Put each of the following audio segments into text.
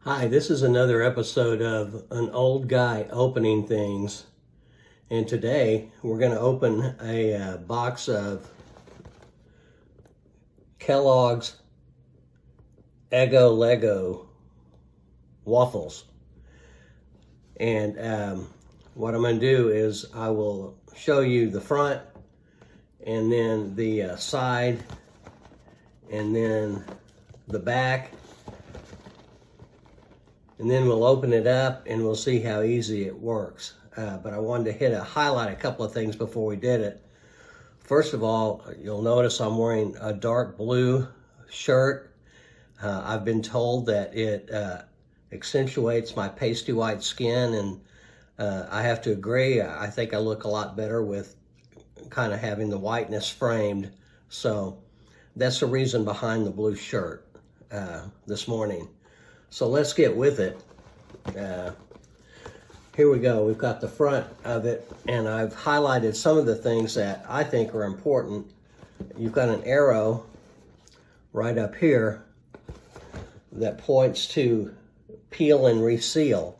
Hi, this is another episode of An Old Guy Opening Things. And today we're going to open a box of Kellogg's Eggo Waffles. And what I'm going to do is I will show you the front and then the side and then the back. And then we'll open it up and we'll see how easy it works. But I wanted to highlight a couple of things before we did it. First of all, you'll notice I'm wearing a dark blue shirt. I've been told that it accentuates my pasty white skin, and I have to agree. I think I look a lot better with kind of having the whiteness framed. So that's the reason behind the blue shirt this morning. So let's get with it. Here we go. We've got the front of it, and I've highlighted some of the things that I think are important. You've got an arrow right up here that points to peel and reseal.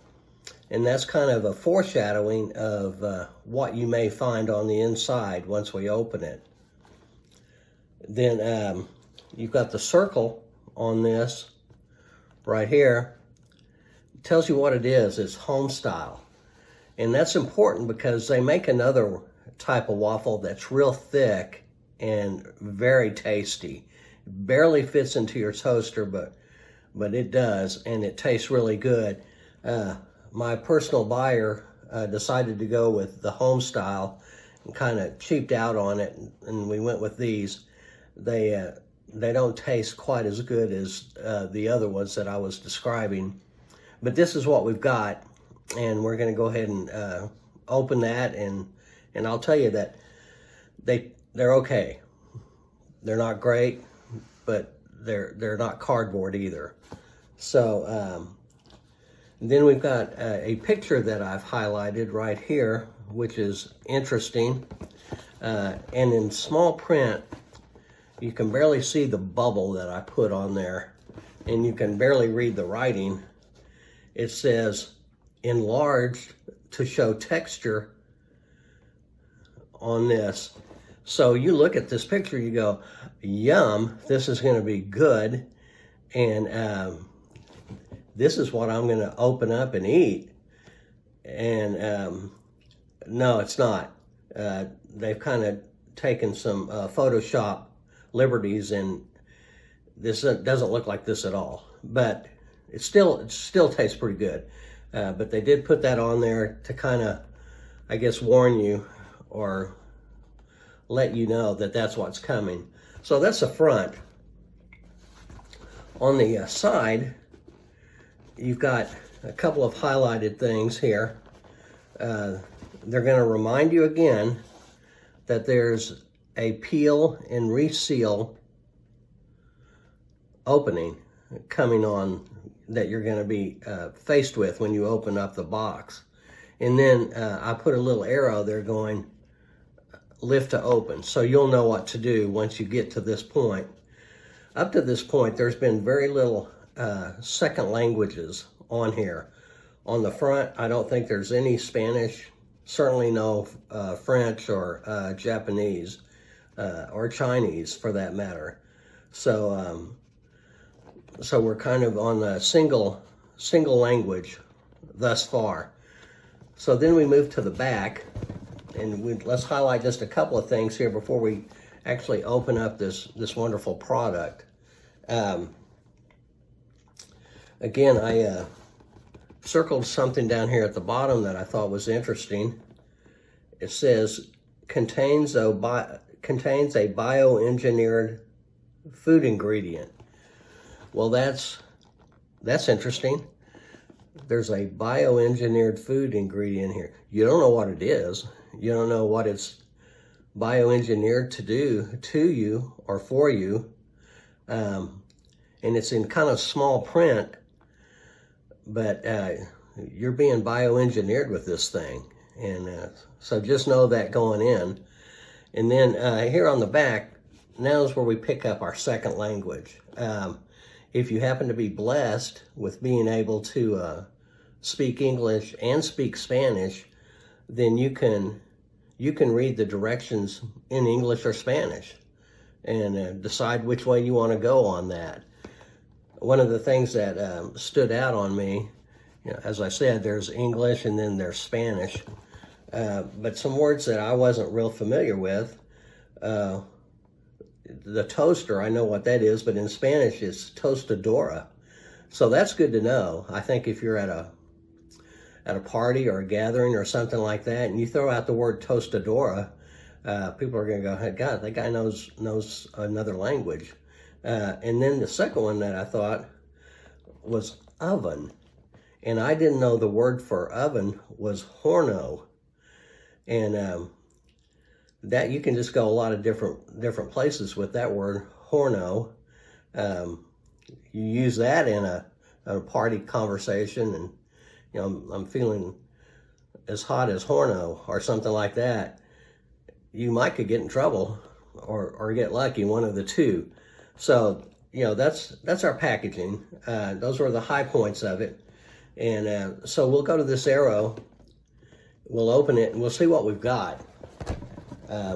And that's kind of a foreshadowing of what you may find on the inside once we open it. Then you've got the circle on this right here. It tells you what it is. It's home style. And that's important because they make another type of waffle that's real thick and very tasty. It barely fits into your toaster, but it does, and it tastes really good. My personal buyer decided to go with the home style and kind of cheaped out on it, and we went with these. They don't taste quite as good as the other ones that I was describing. But this is what we've got, and we're going to go ahead and open that, and I'll tell you that they're okay. They're not great, but they're not cardboard either. So then we've got a picture that I've highlighted right here, which is interesting. And in small print, you can barely see the bubble that I put on there, and you can barely read the writing. It says, enlarged to show texture on this. So you look at this picture, you go, yum, this is going to be good. And this is what I'm going to open up and eat. And no, it's not. They've kind of taken some Photoshop liberties, and this doesn't look like this at all, but it still tastes pretty good. But they did put that on there to kind of, I guess, warn you or let you know that that's what's coming. So that's the front. On the side, you've got a couple of highlighted things here. They're going to remind you again that there's a peel and reseal opening coming on that you're going to be faced with when you open up the box. And then I put a little arrow there going lift to open, so you'll know what to do once you get to this point. Up to this point, there's been very little second languages on here. On the front, I don't think there's any Spanish, certainly no French or Japanese. Or Chinese for that matter. So so we're kind of on a single language thus far. So then we move to the back, and let's highlight just a couple of things here before we actually open up this wonderful product. Again, I circled something down here at the bottom that I thought was interesting. It says contains a bioengineered food ingredient. Well, that's interesting. There's a bioengineered food ingredient here. You don't know what it is. You don't know what it's bioengineered to do to you or for you. And it's in kind of small print, but you're being bioengineered with this thing. And so just know that going in. And then here on the back, now is where we pick up our second language. if you happen to be blessed with being able to speak English and speak Spanish, then you can read the directions in English or Spanish and decide which way you want to go on that. One of the things that stood out on me, as I said, there's English and then there's Spanish, but some words that I wasn't real familiar with. The toaster, I know what that is, but in Spanish it's tostadora. So that's good to know. I think if you're at a party or a gathering or something like that, and you throw out the word tostadora, people are going to go, hey, God, that guy knows another language. And then the second one that I thought was oven. And I didn't know the word for oven was horno. And that you can just go a lot of different places with that word, horno. You use that in a party conversation, and I'm feeling as hot as horno or something like that. You could get in trouble or get lucky, one of the two. So that's our packaging. Those were the high points of it, and so we'll go to this arrow. We'll open it and we'll see what we've got. I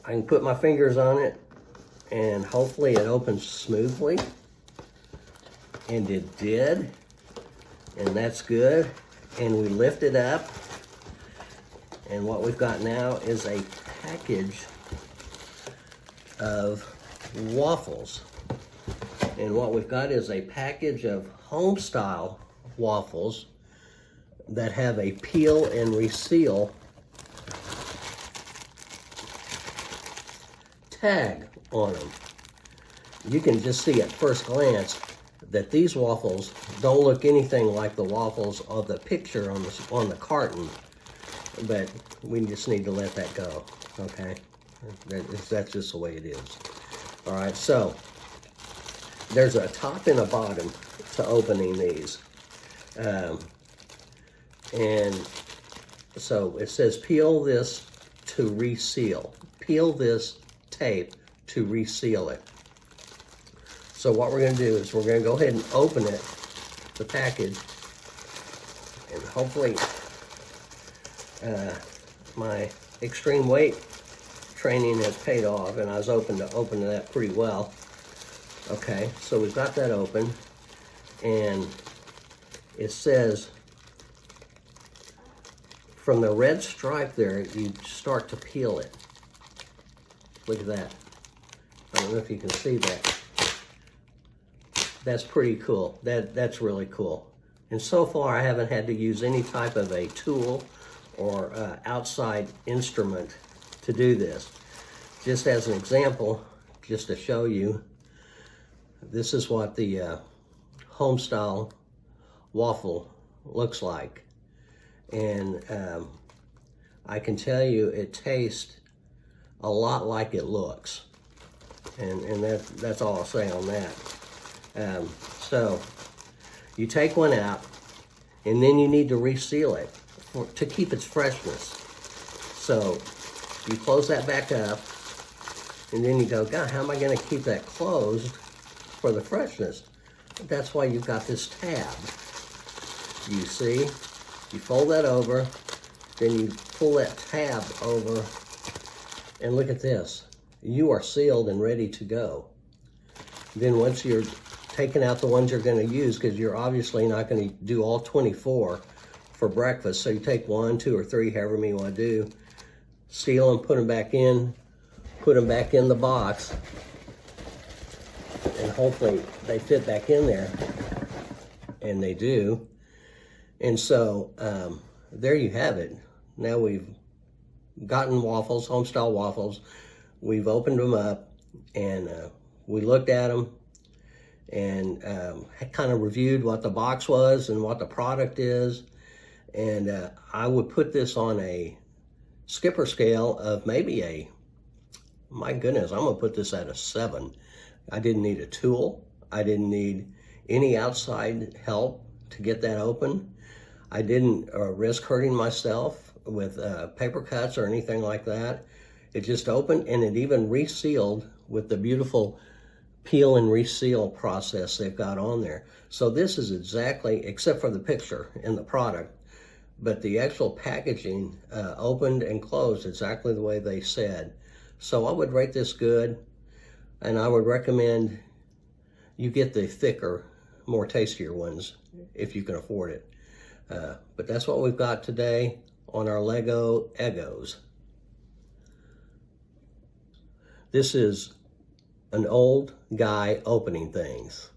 can put my fingers on it and hopefully it opens smoothly, and it did, and that's good. And we lift it up, and what we've got now is a package of waffles. And what we've got is a package of home style waffles that have a peel and reseal tag on them. You can just see at first glance that these waffles don't look anything like the waffles of the picture on the carton, but we just need to let that go, okay? That's just the way it is. All right, so there's a top and a bottom to opening these. And so it says peel this to reseal. Peel this tape to reseal it. So what we're going to do is we're going to go ahead and open it, the package, and hopefully my extreme weight training has paid off, and I was open to open that pretty well. Okay, so we've got that open, and it says from the red stripe there, you start to peel it. Look at that. I don't know if you can see that. That's pretty cool. That's really cool. And so far, I haven't had to use any type of a tool or outside instrument to do this. Just as an example, just to show you, this is what the home style waffle looks like. And I can tell you it tastes a lot like it looks. And that's all I'll say on that. So you take one out, and then you need to reseal it to keep its freshness. So you close that back up, and then you go, God, how am I going to keep that closed for the freshness? That's why you've got this tab. You see? You fold that over, then you pull that tab over, and look at this. You are sealed and ready to go. Then once you're taking out the ones you're going to use, because you're obviously not going to do all 24 for breakfast, so you take 1, 2, or 3, however many you want to do, seal them, put them back in the box, and hopefully they fit back in there, and they do. And so there you have it. Now we've gotten waffles, home style waffles. We've opened them up, and we looked at them, and kind of reviewed what the box was and what the product is. And I would put this on a skipper scale of maybe my goodness, I'm gonna put this at a 7. I didn't need a tool. I didn't need any outside help to get that open. I didn't risk hurting myself with paper cuts or anything like that. It just opened, and it even resealed with the beautiful peel and reseal process they've got on there. So this is exactly, except for the picture in the product, but the actual packaging opened and closed exactly the way they said. So I would rate this good, and I would recommend you get the thicker, more tastier ones if you can afford it. But that's what we've got today on our Lego Eggos. This is an old guy opening things.